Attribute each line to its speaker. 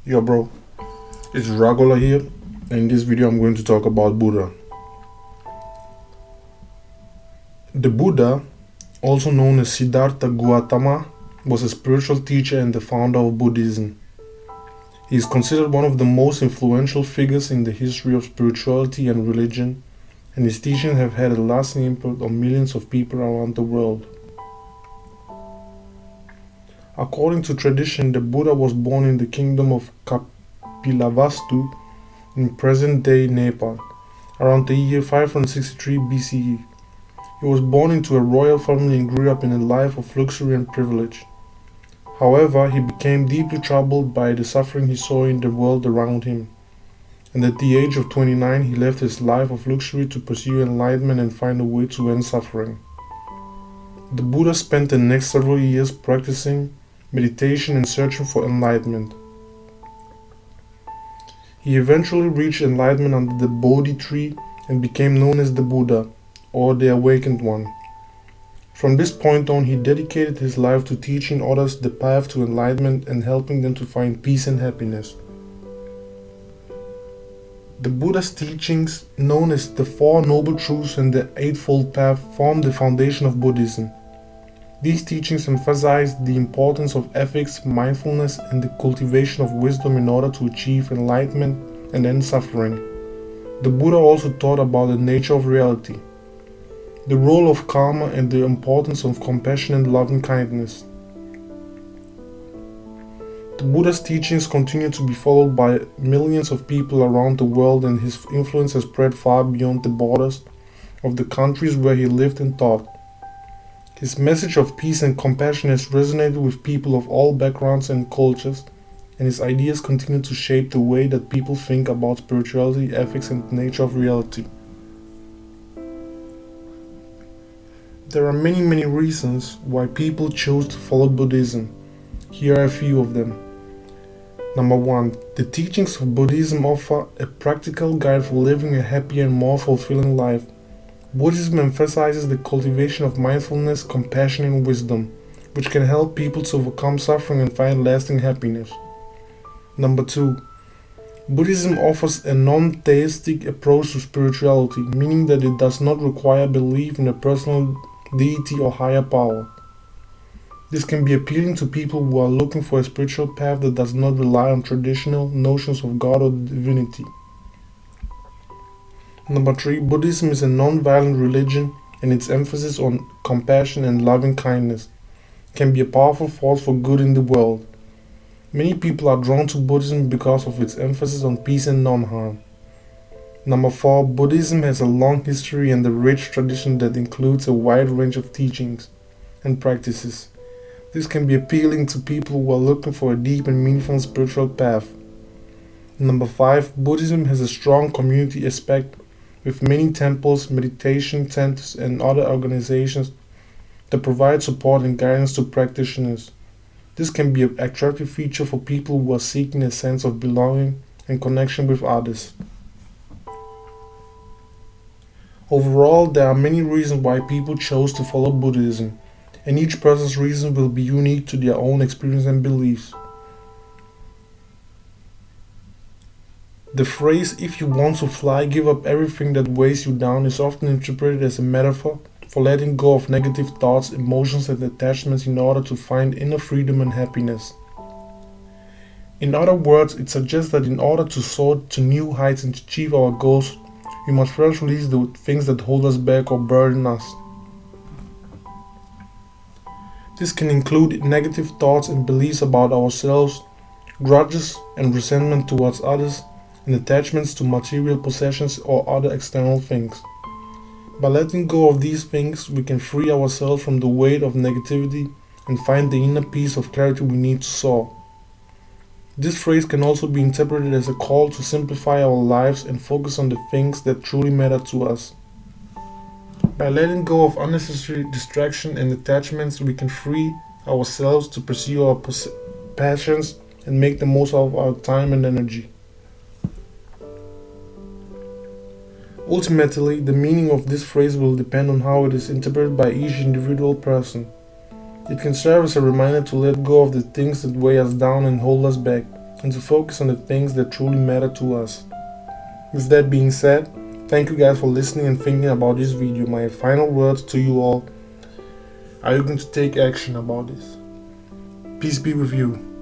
Speaker 1: Yo, bro, it's Ragola here, and in this video, I'm going to talk about Buddha. The Buddha, also known as Siddhartha Gautama, was a spiritual teacher and the founder of Buddhism. He is considered one of the most influential figures in the history of spirituality and religion, and his teachings have had a lasting impact on millions of people around the world. According to tradition, the Buddha was born in the kingdom of Kapilavastu in present-day Nepal, around the year 563 BCE. He was born into a royal family and grew up in a life of luxury and privilege. However, he became deeply troubled by the suffering he saw in the world around him, and at the age of 29 he left his life of luxury to pursue enlightenment and find a way to end suffering. The Buddha spent the next several years practicing meditation and searching for enlightenment. He eventually reached enlightenment under the Bodhi tree and became known as the Buddha, or the Awakened One. From this point on, he dedicated his life to teaching others the path to enlightenment and helping them to find peace and happiness. The Buddha's teachings, known as the Four Noble Truths and the Eightfold Path, form the foundation of Buddhism. These teachings emphasize the importance of ethics, mindfulness, and the cultivation of wisdom in order to achieve enlightenment and end suffering. The Buddha also taught about the nature of reality, the role of karma, and the importance of compassion and loving kindness. The Buddha's teachings continue to be followed by millions of people around the world, and his influence has spread far beyond the borders of the countries where he lived and taught. His message of peace and compassion has resonated with people of all backgrounds and cultures, and his ideas continue to shape the way that people think about spirituality, ethics, and the nature of reality. There are many reasons why people chose to follow Buddhism. Here are a few of them. Number 1. The teachings of Buddhism offer a practical guide for living a happier and more fulfilling life. Buddhism emphasizes the cultivation of mindfulness, compassion, and wisdom, which can help people to overcome suffering and find lasting happiness. Number 2. Buddhism offers a non-theistic approach to spirituality, meaning that it does not require belief in a personal deity or higher power. This can be appealing to people who are looking for a spiritual path that does not rely on traditional notions of God or divinity. Number 3. Buddhism is a non-violent religion, and its emphasis on compassion and loving kindness can be a powerful force for good in the world. Many people are drawn to Buddhism because of its emphasis on peace and non-harm. Number 4. Buddhism has a long history and a rich tradition that includes a wide range of teachings and practices. This can be appealing to people who are looking for a deep and meaningful spiritual path. Number 5. Buddhism has a strong community aspect, with many temples, meditation centers, and other organizations that provide support and guidance to practitioners. This can be an attractive feature for people who are seeking a sense of belonging and connection with others. Overall, there are many reasons why people chose to follow Buddhism, and each person's reason will be unique to their own experience and beliefs. The phrase, "if you want to fly, give up everything that weighs you down," is often interpreted as a metaphor for letting go of negative thoughts, emotions, and attachments in order to find inner freedom and happiness. In other words, it suggests that in order to soar to new heights and achieve our goals, we must first release the things that hold us back or burden us. This can include negative thoughts and beliefs about ourselves, grudges and resentment towards others, and attachments to material possessions or other external things. By letting go of these things, we can free ourselves from the weight of negativity and find the inner peace of clarity we need to soar. This phrase can also be interpreted as a call to simplify our lives and focus on the things that truly matter to us. By letting go of unnecessary distraction and attachments, we can free ourselves to pursue our passions and make the most of our time and energy. Ultimately, the meaning of this phrase will depend on how it is interpreted by each individual person. It can serve as a reminder to let go of the things that weigh us down and hold us back, and to focus on the things that truly matter to us. With that being said, thank you guys for listening and thinking about this video. My final words to you all: are you going to take action about this? Peace be with you.